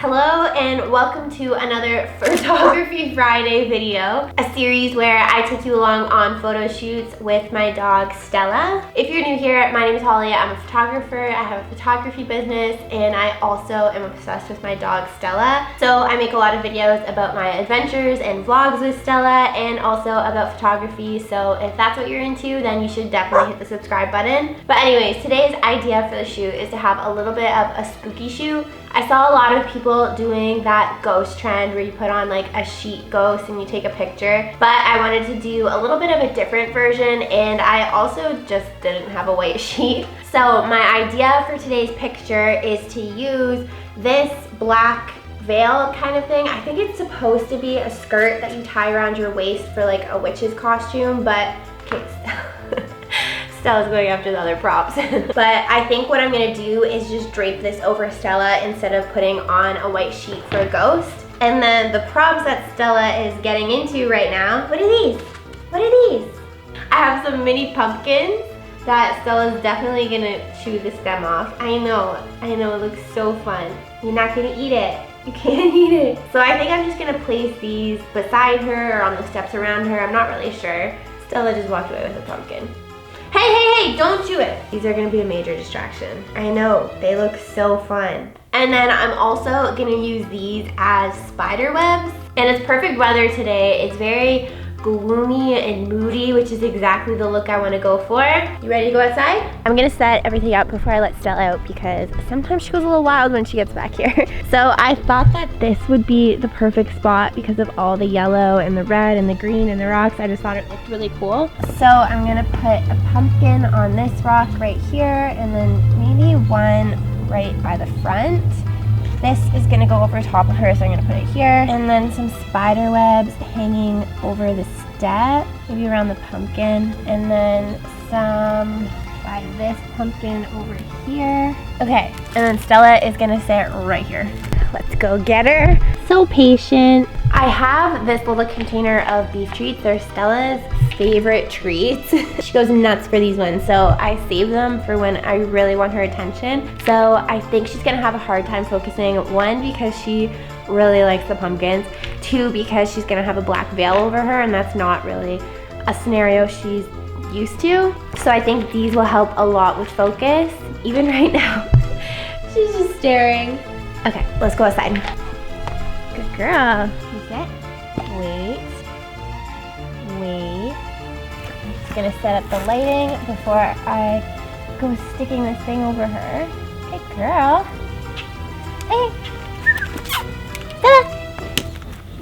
Hello and welcome to another Furtography Friday video, a series where I take you along on photo shoots with my dog Stella. If you're new here, my name is Holly. I'm a photographer. I have a photography business and I also am obsessed with my dog Stella. So I make a lot of videos about my adventures and vlogs with Stella and also about photography. So if that's what you're into, then you should definitely hit the subscribe button. But anyways, today's idea for the shoot is to have a little bit of a spooky shoot. I saw a lot of people doing that ghost trend where you put on like a sheet ghost and you take a picture, but I wanted to do a little bit of a different version and I also just didn't have a white sheet. So my idea for today's picture is to use this black veil kind of thing. I think it's supposed to be a skirt that you tie around your waist for like a witch's costume, but okay, Stella's going after the other props. But I think what I'm gonna do is just drape this over Stella instead of putting on a white sheet for a ghost. And then the props that Stella is getting into right now, what are these? What are these? I have some mini pumpkins that Stella's definitely gonna chew the stem off. I know, it looks so fun. You're not gonna eat it. You can't eat it. So I think I'm just gonna place these beside her or on the steps around her. I'm not really sure. Stella just walked away with a pumpkin. Hey, don't chew it. These are gonna be a major distraction. I know, they look so fun. And then I'm also gonna use these as spider webs. And it's perfect weather today. It's very gloomy and moody, which is exactly the look I wanna go for. You ready to go outside? I'm gonna set everything up before I let Stella out because sometimes she goes a little wild when she gets back here. So I thought that this would be the perfect spot because of all the yellow and the red and the green and the rocks. I just thought it looked really cool. So I'm gonna put a pumpkin on this rock right here and then maybe one right by the front. This is gonna go over top of her, so I'm gonna put it here. And then some spider webs hanging over the step, maybe around the pumpkin. And then some by this pumpkin over here. Okay, and then Stella is gonna sit right here. Let's go get her. So patient. I have this little container of beef treats. They're Stella's favorite treats. She goes nuts for these ones, so I save them for when I really want her attention. So I think she's gonna have a hard time focusing. One, because she really likes the pumpkins. Two, because she's gonna have a black veil over her, and that's not really a scenario she's used to. So I think these will help a lot with focus. Even right now, she's just staring. Okay, let's go outside. Good girl. You sit. Wait. I'm just gonna set up the lighting before I go sticking this thing over her. Good girl. Hey.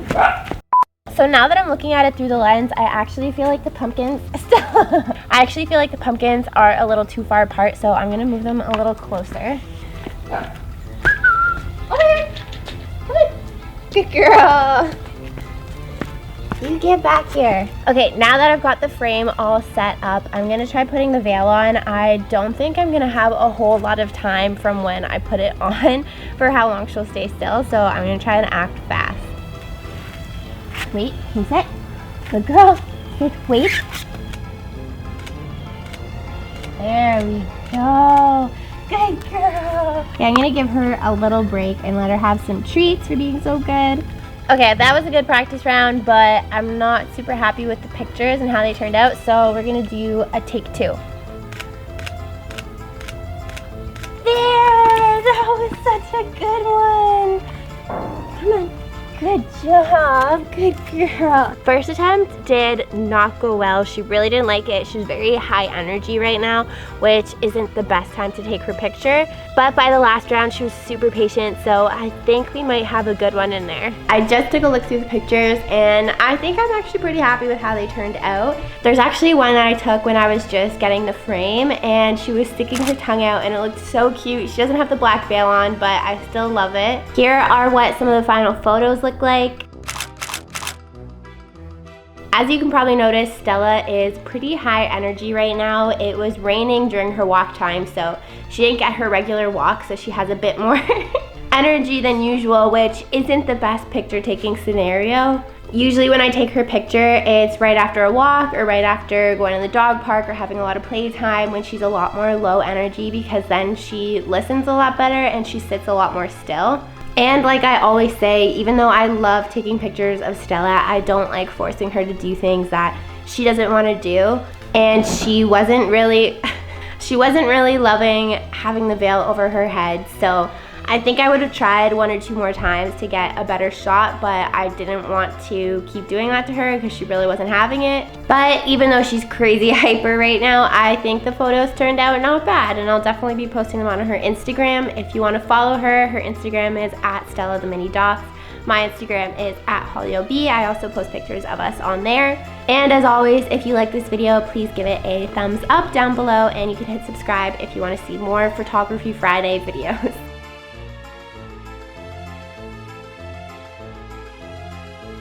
Stella. So now that I'm looking at it through the lens, I actually feel like the pumpkins, I actually feel like the pumpkins are a little too far apart, so I'm gonna move them a little closer. Good girl. You get back here. Okay, now that I've got the frame all set up, I'm gonna try putting the veil on. I don't think I'm gonna have a whole lot of time from when I put it on for how long she'll stay still, so I'm gonna try and act fast. Wait, can you sit? Good girl. Wait. There we go. Good girl. Yeah, I'm gonna give her a little break and let her have some treats for being so good. Okay, that was a good practice round, but I'm not super happy with the pictures and how they turned out, so we're gonna do a take two. There! That was such a good one! Come on. Good job, good girl. First attempt did not go well. She really didn't like it. She's very high energy right now, which isn't the best time to take her picture. But by the last round, she was super patient, so I think we might have a good one in there. I just took a look through the pictures, and I think I'm actually pretty happy with how they turned out. There's actually one that I took when I was just getting the frame, and she was sticking her tongue out, and it looked so cute. She doesn't have the black veil on, but I still love it. Here are what some of the final photos look like. As you can probably notice, Stella is pretty high energy right now. It was raining during her walk time, so she didn't get her regular walk, so she has a bit more energy than usual, which isn't the best picture taking scenario. Usually when I take her picture, it's right after a walk or right after going to the dog park or having a lot of playtime when she's a lot more low energy, because then she listens a lot better and she sits a lot more still. And like I always say, even though I love taking pictures of Stella, I don't like forcing her to do things that she doesn't want to do. And she wasn't really loving having the veil over her head, so I think I would have tried 1 or 2 more times to get a better shot, but I didn't want to keep doing that to her because she really wasn't having it. But even though she's crazy hyper right now, I think the photos turned out not bad, and I'll definitely be posting them on her Instagram. If you want to follow her, her Instagram is @StellaTheMiniDachs. My Instagram is @HollyObee. I also post pictures of us on there. And as always, if you like this video, please give it a thumbs up down below, and you can hit subscribe if you want to see more Photography Friday videos.